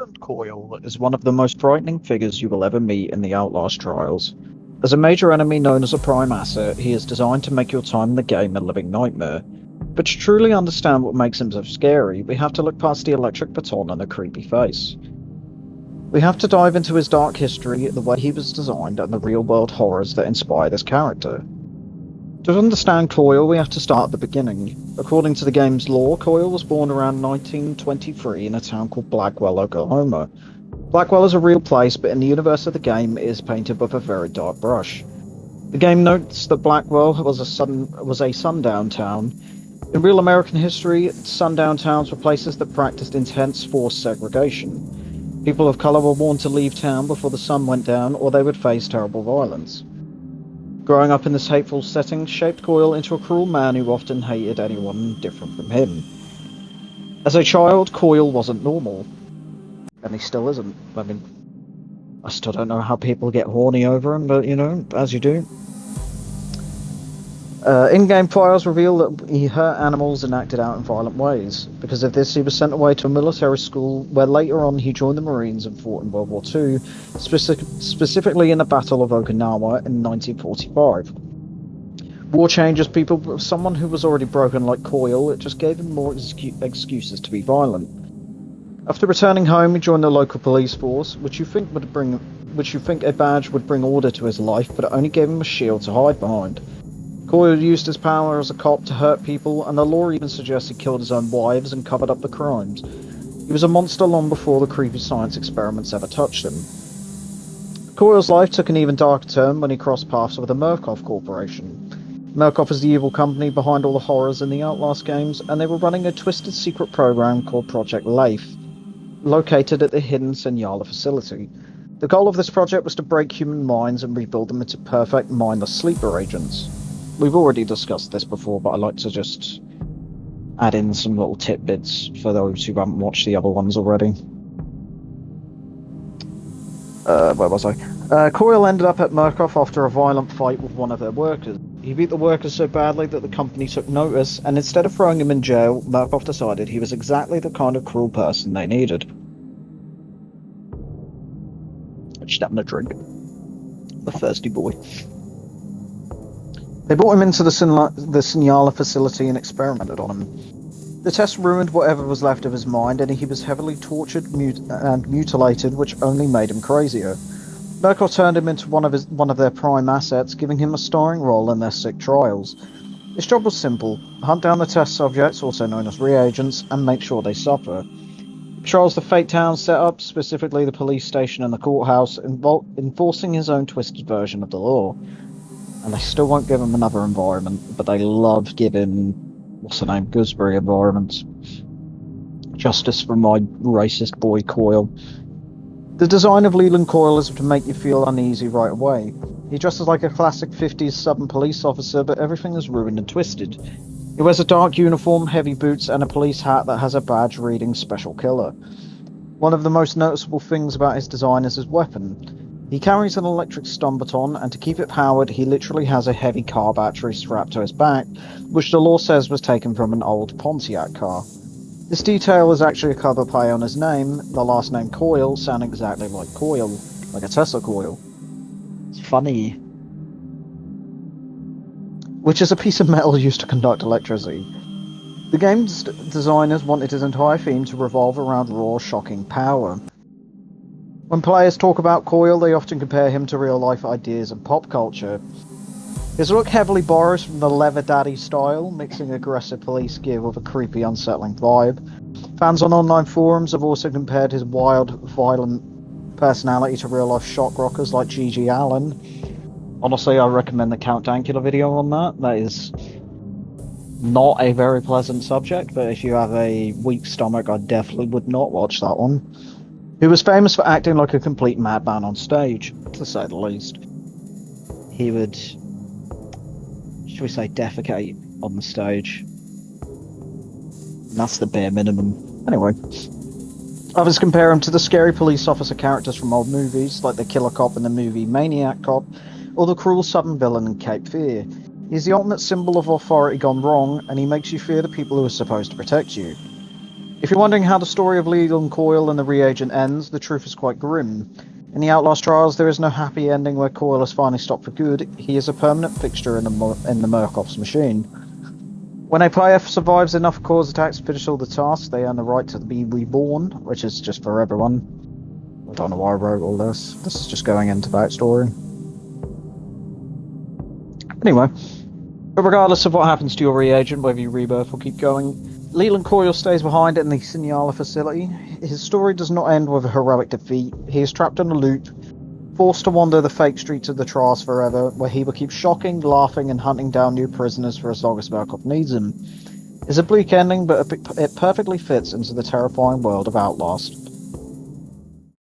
Leland Coyle is one of the most frightening figures you will ever meet in the Outlast trials. As a major enemy known as a prime asset, he is designed to make your time in the game a living nightmare. But to truly understand what makes him so scary, we have to look past the electric baton and the creepy face. We have to dive into his dark history, the way he was designed, and the real-world horrors that inspire this character. To understand Coyle, we have to start at the beginning. According to the game's lore, Coyle was born around 1923 in a town called Blackwell, Oklahoma. Blackwell is a real place, but in the universe of the game, it is painted with a very dark brush. The game notes that Blackwell was a sundown town. In real American history, sundown towns were places that practiced intense forced segregation. People of color were warned to leave town before the sun went down, or they would face terrible violence. Growing up in this hateful setting shaped Coyle into a cruel man who often hated anyone different from him. As a child, Coyle wasn't normal. And he still isn't. I mean, I still don't know how people get horny over him, but, as you do. In-game files reveal that he hurt animals and acted out in violent ways. Because of this, he was sent away to a military school, where later on he joined the Marines and fought in World War II, specifically in the Battle of Okinawa in 1945. War changes people, but someone who was already broken like Coyle, it just gave him more excuses to be violent. After returning home, he joined the local police force, which you think a badge would bring order to his life, but it only gave him a shield to hide behind. Coyle used his power as a cop to hurt people, and the law even suggests he killed his own wives and covered up the crimes. He was a monster long before the creepy science experiments ever touched him. Coyle's life took an even darker turn when he crossed paths with the Murkoff Corporation. Murkoff is the evil company behind all the horrors in the Outlast games, and they were running a twisted secret program called Project Leif, located at the hidden Senyala facility. The goal of this project was to break human minds and rebuild them into perfect, mindless sleeper agents. We've already discussed this before, but I like to just add in some little tidbits for those who haven't watched the other ones already. Where was I? Coyle ended up at Murkoff after a violent fight with one of their workers. He beat the workers so badly that the company took notice, and instead of throwing him in jail, Murkoff decided he was exactly the kind of cruel person they needed. Just having a drink. A thirsty boy. They brought him into the Senyala facility and experimented on him. The test ruined whatever was left of his mind, and he was heavily tortured and mutilated, which only made him crazier. Murkoff turned him into one of their prime assets, giving him a starring role in their sick trials. His job was simple: hunt down the test subjects, also known as reagents, and make sure they suffer. He patrols the fake town set up, specifically the police station and the courthouse, enforcing his own twisted version of the law. And they still won't give him another environment, but they love giving, Gooseberry environments. Justice for my racist boy Coyle. The design of Leland Coyle is to make you feel uneasy right away. He dresses like a classic 50s Southern police officer, but everything is ruined and twisted. He wears a dark uniform, heavy boots, and a police hat that has a badge reading Special Killer. One of the most noticeable things about his design is his weapon. He carries an electric stun baton, and to keep it powered, he literally has a heavy car battery strapped to his back, which the lore says was taken from an old Pontiac car. This detail is actually a cover play on his name, the last name Coyle, sounding exactly like Coyle, like a Tesla coil. It's funny. Which is a piece of metal used to conduct electricity. The game's designers wanted his entire theme to revolve around raw, shocking power. When players talk about Coyle, they often compare him to real-life ideas and pop culture. His look heavily borrows from the Leather Daddy style, mixing aggressive police gear with a creepy, unsettling vibe. Fans on online forums have also compared his wild, violent personality to real-life shock rockers like Gigi Allen. Honestly, I recommend the Count Dankula video on that. That is not a very pleasant subject, but if you have a weak stomach, I definitely would not watch that one. He was famous for acting like a complete madman on stage, to say the least. He would, should we say, defecate on the stage. And that's the bare minimum. Anyway. Others compare him to the scary police officer characters from old movies, like the killer cop in the movie Maniac Cop, or the cruel southern villain in Cape Fear. He's the ultimate symbol of authority gone wrong, and he makes you fear the people who are supposed to protect you. If you're wondering how the story of Leland, Coyle, and the reagent ends, the truth is quite grim. In the Outlast trials, there is no happy ending where Coyle has finally stopped for good. He is a permanent fixture in the Murkoff's machine. When a player survives enough cause attacks to finish all the tasks, they earn the right to be reborn, which is just for everyone. I don't know why I wrote all this. This is just going into backstory. Anyway, but regardless of what happens to your reagent, whether you rebirth or keep going, Leland Coyle stays behind in the Signala facility. His story does not end with a heroic defeat. He is trapped in a loop, forced to wander the fake streets of the Trials forever, where he will keep shocking, laughing, and hunting down new prisoners for as long as Murkoff needs him. It's a bleak ending, but it perfectly fits into the terrifying world of Outlast.